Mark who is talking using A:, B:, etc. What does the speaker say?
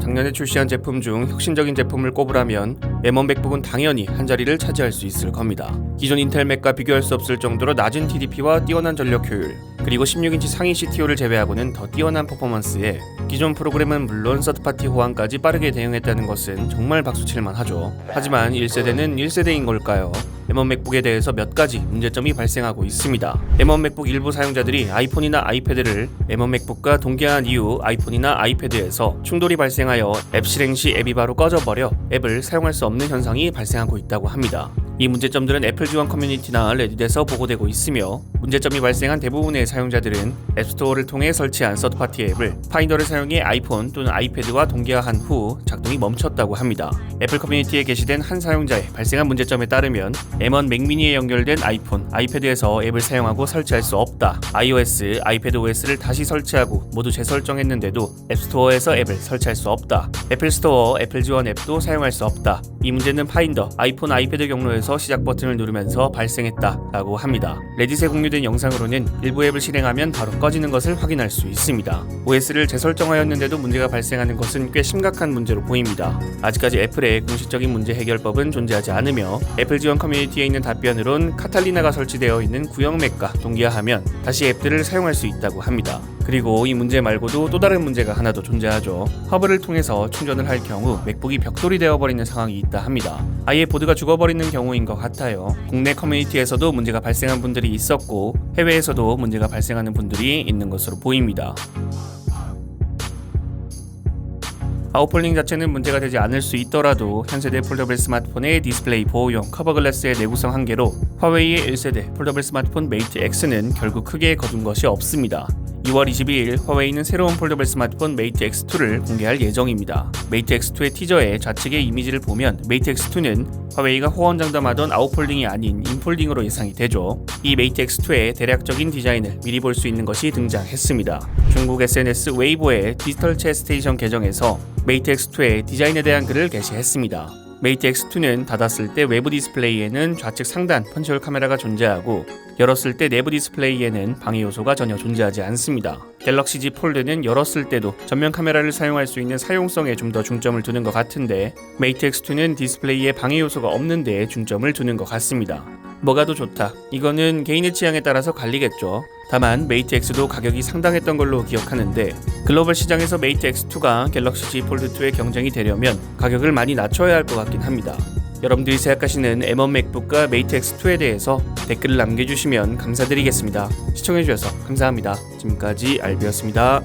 A: 작년에 출시한 제품 중 혁신적인 제품을 꼽으라면 M1 맥북은 당연히 한 자리를 차지할 수 있을 겁니다. 기존 인텔 맥과 비교할 수 없을 정도로 낮은 TDP와 뛰어난 전력 효율, 그리고 16인치 상위 CTO를 제외하고는 더 뛰어난 퍼포먼스에 기존 프로그램은 물론 서드파티 호환까지 빠르게 대응했다는 것은 정말 박수칠만 하죠. 하지만 1세대는 1세대인 걸까요? M1 맥북에 대해서 몇 가지 문제점이 발생하고 있습니다. M1 맥북 일부 사용자들이 아이폰이나 아이패드를 M1 맥북과 동기화한 이후 아이폰이나 아이패드에서 충돌이 발생하여 앱 실행 시 앱이 바로 꺼져버려 앱을 사용할 수 없는 현상이 발생하고 있다고 합니다. 이 문제점들은 애플 지원 커뮤니티나 레딧에서 보고되고 있으며, 문제점이 발생한 대부분의 사용자들은 앱스토어를 통해 설치한 서드파티 앱을 파인더를 사용해 아이폰 또는 아이패드와 동기화한 후 작동이 멈췄다고 합니다. 애플 커뮤니티에 게시된 한 사용자의 발생한 문제점에 따르면 M1 맥미니에 연결된 아이폰, 아이패드에서 앱을 사용하고 설치할 수 없다. iOS, 아이패드 OS를 다시 설치하고 모두 재설정했는데도 앱스토어에서 앱을 설치할 수 없다. 애플 스토어, 애플 지원 앱도 사용할 수 없다. 이 문제는 파인더, 아이폰, 아이패드 경로에서 시작 버튼을 누르면서 발생했다라고 합니다. 레딧에 공유된 영상으로는 일부 앱을 실행하면 바로 꺼지는 것을 확인할 수 있습니다. OS를 재설정하였는데도 문제가 발생하는 것은 꽤 심각한 문제로 보입니다. 아직까지 애플의 공식적인 문제 해결법은 존재하지 않으며, 애플 지원 커뮤니티에 있는 답변으론 카탈리나가 설치되어 있는 구형 맥과 동기화하면 다시 앱들을 사용할 수 있다고 합니다. 그리고 이 문제 말고도 또 다른 문제가 하나 더 존재하죠. 허브를 통해서 충전을 할 경우 맥북이 벽돌이 되어버리는 상황이 있다 합니다. 아예 보드가 죽어버리는 경우인 것 같아요. 국내 커뮤니티에서도 문제가 발생한 분들이 있었고, 해외에서도 문제가 발생하는 분들이 있는 것으로 보입니다. 아웃폴딩 자체는 문제가 되지 않을 수 있더라도 현세대 폴더블 스마트폰의 디스플레이 보호용 커버 글래스의 내구성 한계로 화웨이의 1세대 폴더블 스마트폰 메이트 X는 결국 크게 거둔 것이 없습니다. 2월 22일 화웨이는 새로운 폴더블 스마트폰 메이트 X2를 공개할 예정입니다. 메이트 X2의 티저의 좌측의 이미지를 보면 메이트 X2는 화웨이가 호언장담하던 아웃폴딩이 아닌 인폴딩으로 예상이 되죠. 이 메이트 X2의 대략적인 디자인을 미리 볼 수 있는 것이 등장했습니다. 중국 SNS 웨이보의 디지털 챗 스테이션 계정에서 메이트 X2의 디자인에 대한 글을 게시했습니다. 메이트 X2는 닫았을 때 외부 디스플레이에는 좌측 상단 펀치홀 카메라가 존재하고, 열었을 때 내부 디스플레이에는 방해 요소가 전혀 존재하지 않습니다. 갤럭시 Z 폴드는 열었을 때도 전면 카메라를 사용할 수 있는 사용성에 좀 더 중점을 두는 것 같은데, 메이트 X2는 디스플레이에 방해 요소가 없는 데에 중점을 두는 것 같습니다. 뭐가 더 좋다? 이거는 개인의 취향에 따라서 갈리겠죠. 다만 메이트 X도 가격이 상당했던 걸로 기억하는데, 글로벌 시장에서 메이트 X2가 갤럭시 Z 폴드2의 경쟁이 되려면 가격을 많이 낮춰야 할 것 같긴 합니다. 여러분들이 생각하시는 M1 맥북과 메이트 X2에 대해서 댓글을 남겨주시면 감사드리겠습니다. 시청해주셔서 감사합니다. 지금까지 알비였습니다.